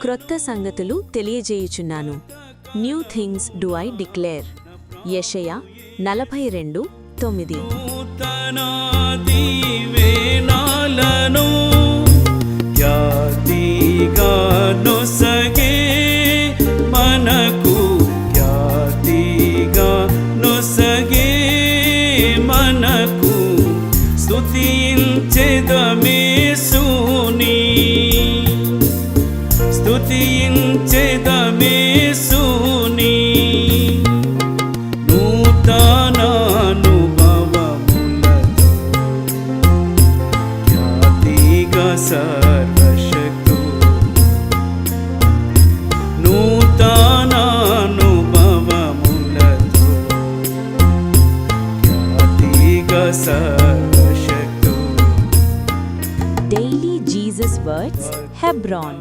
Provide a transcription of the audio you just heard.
క్రొత్త సంగతులు తెలియజేయుచున్నాను. New things do I declare. యెషయా 42:9. నూతన దీవెనలను ఖ్యాతిగా నొసగే మనకు, ఖ్యాతిగా నొసగే మనకు, స్తుతించెదమేసుని, స్తుతించెదమేసుని. నూతన అనుభవములతో ఖ్యాతిగా సర్వశక్తు, నూతన అనుభవములతో ఖ్యాతిగా సర్వశక్తు. Daily Jesus words, హెబ్రాన్.